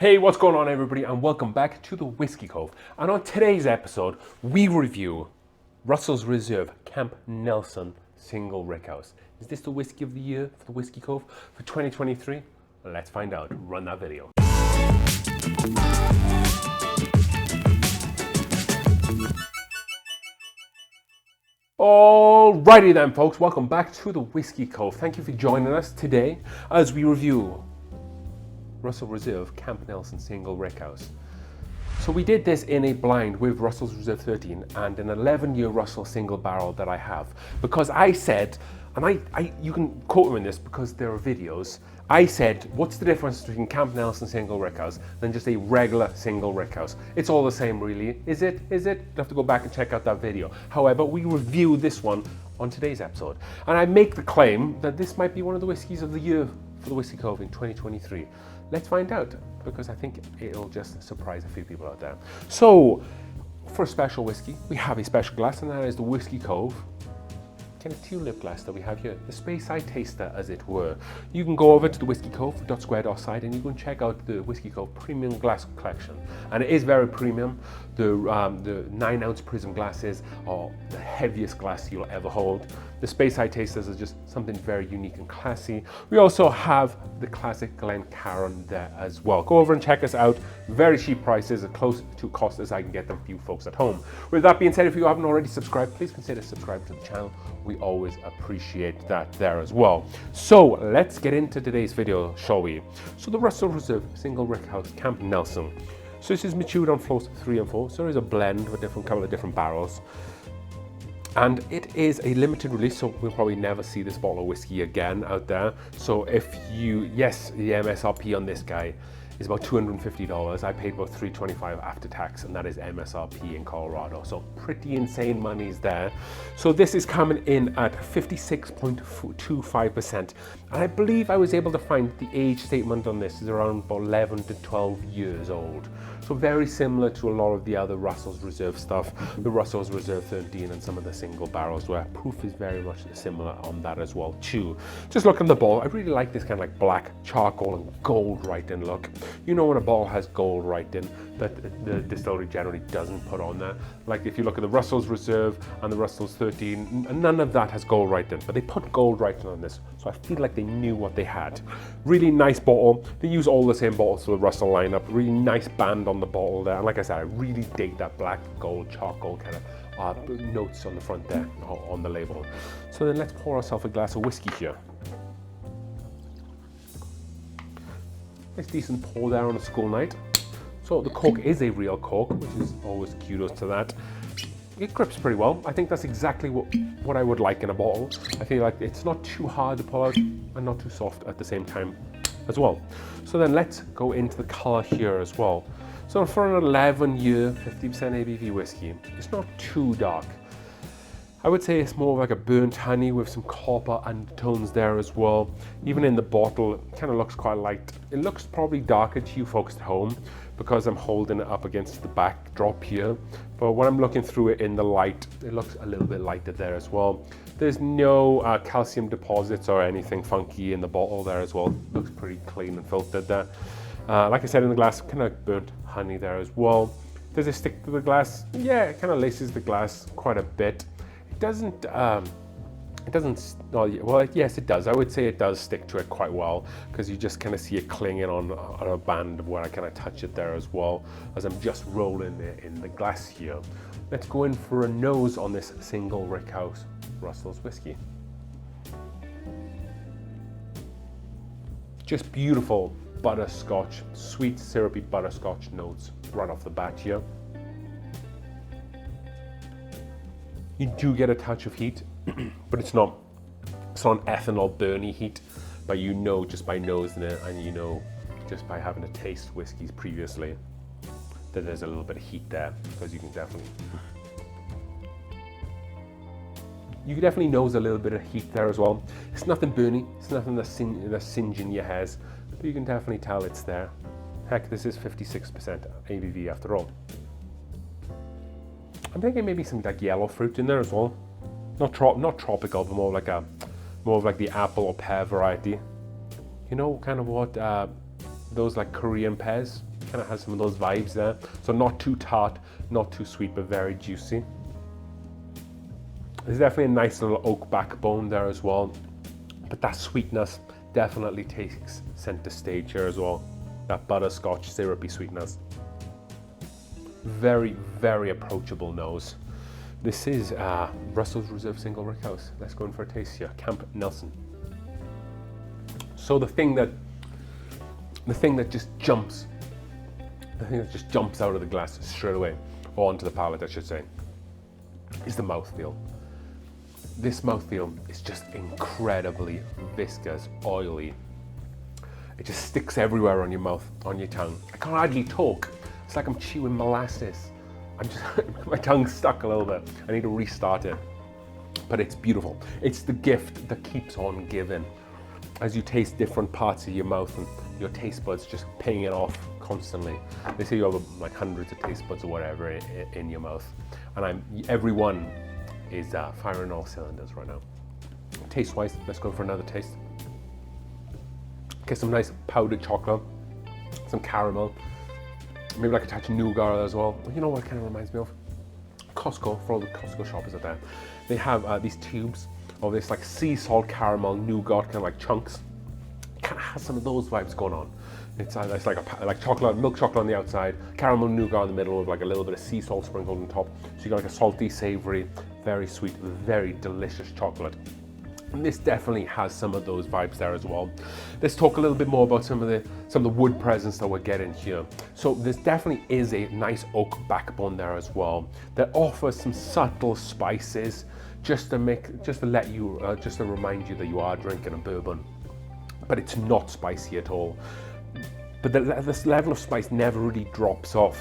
Hey, what's going on everybody, and welcome back to the Whiskey Cove. And on today's episode, we review Russell's Reserve Camp Nelson Single Rickhouse. Is this the whiskey of the year for the Whiskey Cove for 2023? Let's find out. Run that video. Alrighty then folks, welcome back to the Whiskey Cove. Thank you for joining us today as we review Russell Reserve Camp Nelson Single Rickhouse. So we did this in a blind with Russell's Reserve 13 and an 11-year Russell single barrel that I have, because I said, and you can quote me in this because there are videos, I said, what's the difference between Camp Nelson Single Rickhouse than just a regular single rickhouse? It's all the same really, is it? You have to go back and check out that video. However, we review this one on today's episode, and I make the claim that this might be one of the whiskies of the year for the Whiskey Cove in 2023. Let's find out, because I think it'll just surprise a few people out there. So, for a special whiskey, we have a special glass, and that is the Whiskey Cove kind of tulip glass that we have here, the Speyside Taster as it were. You can go over to the whiskeycove.square.side and you can check out the Whiskey Cove premium glass collection, and it is very premium. The 9-ounce prism glasses are the heaviest glass you'll ever hold. The Speyside Tasters are just something very unique and classy. We also have the classic Glencairn there as well. Go over and check us out. Very cheap prices, as close to cost as I can get them for you folks at home. With that being said, if you haven't already subscribed, please consider subscribing to the channel. We always appreciate that there as well. So let's get into today's video, shall we? So the Russell Reserve Single Rickhouse Camp Nelson. So this is matured on floors 3 and 4. So there is a blend with a couple of different barrels. And it is a limited release, so we'll probably never see this bottle of whiskey again out there. So if yes, the MSRP on this guy is about $250. I paid about $325 after tax, and that is MSRP in Colorado. So pretty insane monies there. So this is coming in at 56.25%. And I believe I was able to find the age statement on this is around about 11 to 12 years old. So very similar to a lot of the other Russell's Reserve stuff, the Russell's Reserve 13 and some of the single barrels, where proof is very much similar on that as well too. Just look at the bottle, I really like this kind of like black charcoal and gold writing look. You know when a bottle has gold writing that the distillery generally doesn't put on there. Like if you look at the Russell's Reserve and the Russell's 13, none of that has gold writing, but they put gold writing on this. So I feel like they knew what they had. Really nice bottle. They use all the same bottles for the Russell lineup. Really nice band on the bottle there. And like I said, I really dig that black gold charcoal kind of notes on the front there on the label. So then let's pour ourselves a glass of whiskey here. Nice decent pour there on a school night. So the cork is a real cork, which is always kudos to that. It grips pretty well. I think that's exactly what I would like in a bottle. I feel like it's not too hard to pull out and not too soft at the same time as well. So then let's go into the color here as well. So for an 11-year, 50% ABV whiskey, it's not too dark. I would say it's more like a burnt honey with some copper undertones there as well. Even in the bottle, it kind of looks quite light. It looks probably darker to you folks at home because I'm holding it up against the backdrop here. But when I'm looking through it in the light, it looks a little bit lighter there as well. There's no calcium deposits or anything funky in the bottle there as well. It looks pretty clean and filtered there. Like I said in the glass, kind of burnt honey there as well. Does it stick to the glass? Yeah, it kind of laces the glass quite a bit. It doesn't, well, yes it does. I would say it does stick to it quite well, because you just kind of see it clinging on a band where I kind of touch it there as well, as I'm just rolling it in the glass here. Let's go in for a nose on this single rickhouse Russell's whiskey. Just beautiful butterscotch, sweet syrupy butterscotch notes right off the bat here. You do get a touch of heat, but it's not an ethanol burny heat, but you know just by nosing it, and you know just by having to taste whiskeys previously, that there's a little bit of heat there, because you can definitely nose a little bit of heat there as well. It's nothing burny, it's nothing that's singeing your hairs, but you can definitely tell it's there. Heck, this is 56% ABV after all. I'm thinking maybe some like yellow fruit in there as well. Not tropical, but more of like the apple or pear variety. You know, kind of what those like Korean pears, Kind of has some of those vibes there. So not too tart, not too sweet, but very juicy. There's definitely a nice little oak backbone there as well. But that sweetness definitely takes center stage here as well. That butterscotch syrupy sweetness. Very, very approachable nose. This is Russell's Reserve Single Rickhouse. Let's go in for a taste here. Camp Nelson. So the thing that just jumps out of the glass straight away, or onto the palate, I should say, is the mouthfeel. This mouthfeel is just incredibly viscous, oily. It just sticks everywhere on your mouth, on your tongue. I can't hardly talk. It's like I'm chewing molasses. My tongue's stuck a little bit. I need to restart it. But it's beautiful. It's the gift that keeps on giving. As you taste different parts of your mouth and your taste buds just paying it off constantly. They say you have like hundreds of taste buds or whatever in your mouth. And every one is firing all cylinders right now. Taste-wise, let's go for another taste. Okay, some nice powdered chocolate, some caramel, maybe like a touch of nougat as well. You know what it kind of reminds me of? Costco, for all the Costco shoppers out there. They have these tubes of this like sea salt caramel nougat, kind of like chunks. Kind of has some of those vibes going on. It's like chocolate, milk chocolate on the outside, caramel nougat in the middle with like a little bit of sea salt sprinkled on top. So you got like a salty, savory, very sweet, very delicious chocolate. And this definitely has some of those vibes there as well. Let's talk a little bit more about some of the wood presence that we're getting here. So this definitely is a nice oak backbone there as well that offers some subtle spices just to remind you that you are drinking a bourbon, but it's not spicy at all. But this level of spice never really drops off.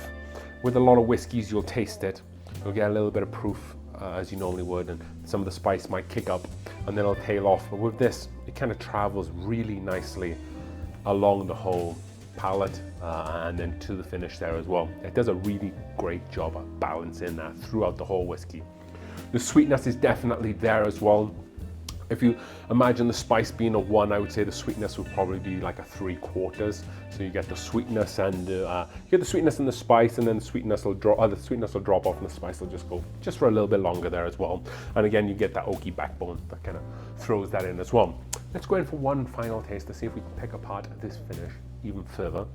With a lot of whiskeys, you'll taste it. You'll get a little bit of proof as you normally would, and some of the spice might kick up and then it'll tail off. But with this, it kind of travels really nicely along the whole palate and then to the finish there as well. It does a really great job of balancing that throughout the whole whiskey. The sweetness is definitely there as well. If you imagine the spice being a 1, I would say the sweetness would probably be like a 3/4. So you get the sweetness and the spice, and then the sweetness will drop. The sweetness will drop off, and the spice will just go just for a little bit longer there as well. And again, you get that oaky backbone that kind of throws that in as well. Let's go in for one final taste to see if we can pick apart this finish even further.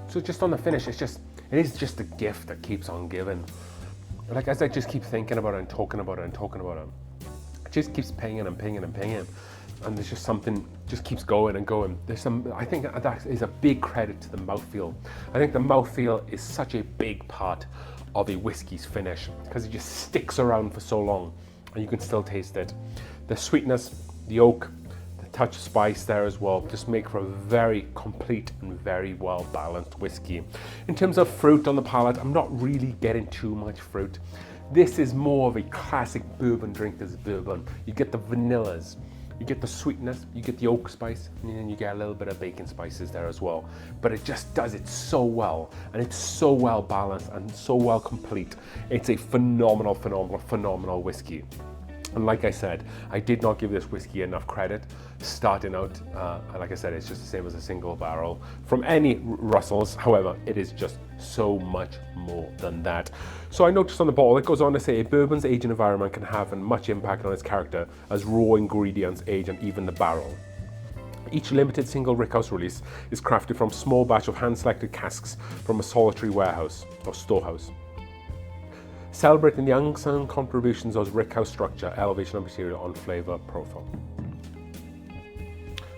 So just on the finish, it is just a gift that keeps on giving. Like as I just keep thinking about it and talking about it and talking about it, it just keeps pinging and pinging and pinging, and there's just something just keeps going and going. I think that is a big credit to the mouthfeel. I think the mouthfeel is such a big part of a whiskey's finish because it just sticks around for so long, and you can still taste it. The sweetness, the oak, the touch of spice there as well, just make for a very complete and very well balanced whiskey. In terms of fruit on the palate, I'm not really getting too much fruit. This is more of a classic bourbon drinker's bourbon. You get the vanillas, you get the sweetness, you get the oak spice, and then you get a little bit of bacon spices there as well. But it just does it so well, and it's so well balanced and so well complete. It's a phenomenal, phenomenal, phenomenal whiskey. And like I said, I did not give this whiskey enough credit starting out. Like I said, it's just the same as a single barrel from any Russells. However, it is just so much more than that. So I noticed on the bottle, it goes on to say, a bourbon's aging environment can have as much impact on its character as raw ingredients age and even the barrel. Each limited single rickhouse release is crafted from a small batch of hand-selected casks from a solitary warehouse or storehouse, celebrating the unsung contributions of rickhouse structure, elevation of material, on flavor profile.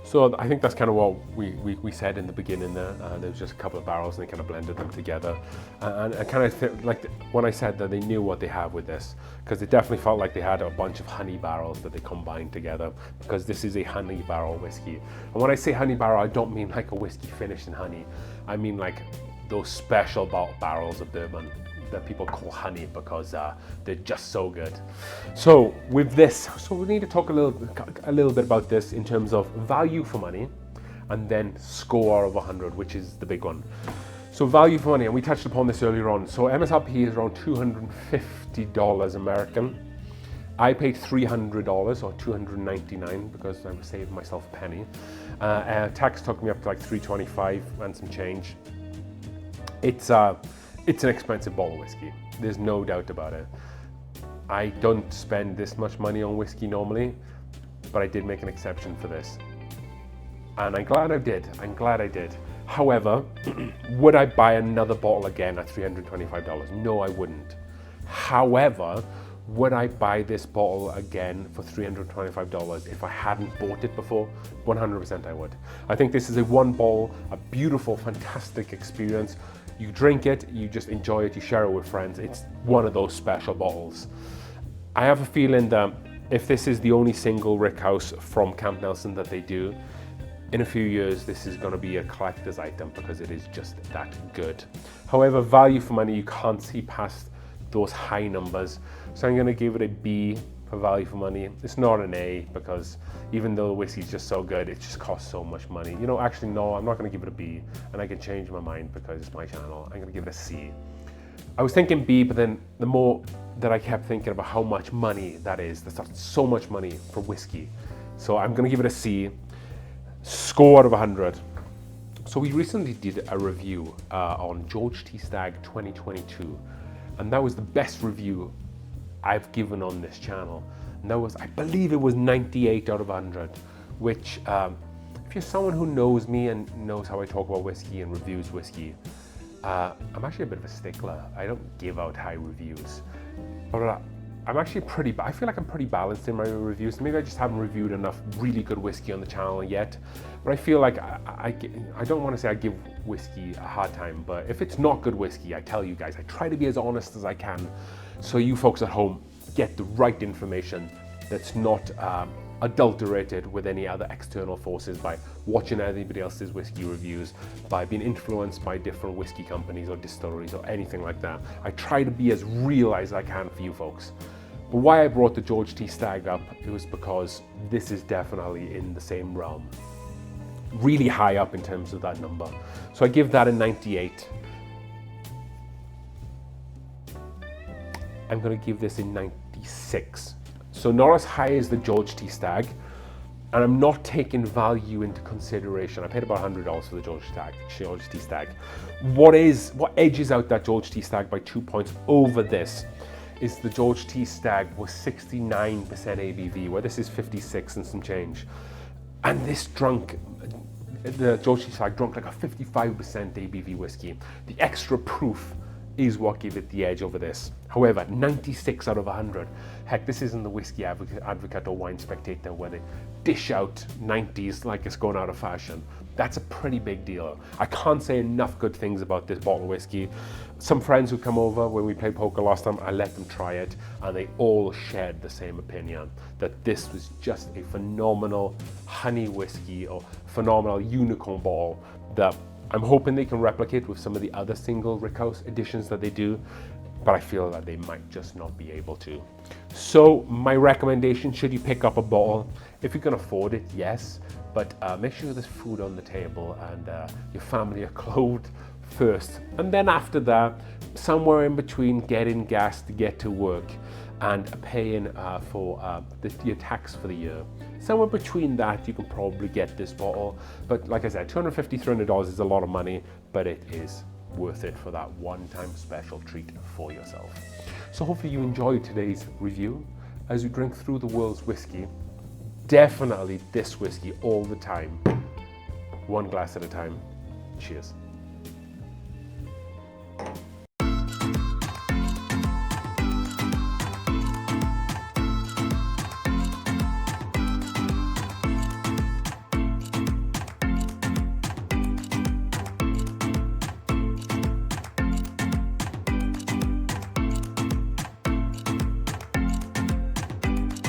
So I think that's kind of what we said in the beginning there. There was just a couple of barrels and they kind of blended them together. And I kind of feel like when I said that they knew what they have with this, because it definitely felt like they had a bunch of honey barrels that they combined together, because this is a honey barrel whiskey. And when I say honey barrel, I don't mean like a whiskey finished in honey. I mean like those special barrels of bourbon that people call honey because they're just so good. So with this, we need to talk a little bit about this in terms of value for money, and then score of 100, which is the big one. So value for money, and we touched upon this earlier on. So MSRP is around $250 American. I paid $300 or $299 because I was saving myself a penny. Tax took me up to like $325 and some change. It's an expensive bottle of whiskey. There's no doubt about it. I don't spend this much money on whiskey normally, but I did make an exception for this. And I'm glad I did. I'm glad I did. However, would I buy another bottle again at $325? No, I wouldn't. However, would I buy this bottle again for $325 if I hadn't bought it before? 100% I would. I think this is a one bottle, a beautiful, fantastic experience. You drink it, you just enjoy it, you share it with friends. It's one of those special bottles. I have a feeling that if this is the only single rickhouse from Camp Nelson that they do, in a few years, this is going to be a collector's item because it is just that good. However, value for money, you can't see past those high numbers. So I'm going to give it a B for value for money. It's not an A because even though the whiskey is just so good, it just costs so much money. You know, actually, no, I'm not going to give it a B, and I can change my mind because it's my channel. I'm going to give it a C. I was thinking B, but then the more that I kept thinking about how much money that is, that's so much money for whiskey. So I'm going to give it a C. Score out of 100. So we recently did a review on George T. Stagg 2022, and that was the best review I've given on this channel. And that was, I believe it was 98 out of 100, which if you're someone who knows me and knows how I talk about whiskey and reviews whiskey, I'm actually a bit of a stickler. I don't give out high reviews, but I'm actually I feel like I'm pretty balanced in my reviews. Maybe I just haven't reviewed enough really good whiskey on the channel yet, but I feel like I don't want to say I give whiskey a hard time, but if it's not good whiskey, I tell you guys, I try to be as honest as I can, so you folks at home get the right information that's not adulterated with any other external forces by watching anybody else's whiskey reviews, by being influenced by different whiskey companies or distilleries or anything like that. I try to be as real as I can for you folks. But why I brought the George T. Stagg up, it was because this is definitely in the same realm. Really high up in terms of that number. So I give that a 98. I'm going to give this a 96. So not as high as the George T. Stagg, and I'm not taking value into consideration. I paid about $100 for the George T. Stagg. What edges out that George T. Stagg by 2 points over this is the George T. Stagg was 69% ABV, where this is 56 and some change. And the George T. Stagg drunk like a 55% ABV whiskey. The extra proof is what gave it the edge over this. However, 96 out of 100. Heck, this isn't the Whiskey Advocate or Wine Spectator where they dish out 90s like it's going out of fashion. That's a pretty big deal. I can't say enough good things about this bottle of whiskey. Some friends who come over when we played poker last time, I let them try it, and they all shared the same opinion, that this was just a phenomenal honey whiskey or phenomenal unicorn bottle that I'm hoping they can replicate with some of the other single rickhouse editions that they do, but I feel that they might just not be able to. So my recommendation, should you pick up a bottle, if you can afford it, yes, but make sure there's food on the table and your family are clothed first. And then after that, somewhere in between getting gas to get to work and paying for your tax for the year, somewhere between that, you can probably get this bottle. But like I said, $250, $300 is a lot of money, but it is worth it for that one-time special treat for yourself. So hopefully you enjoyed today's review. As you drink through the world's whiskey, definitely this whiskey all the time, one glass at a time. Cheers.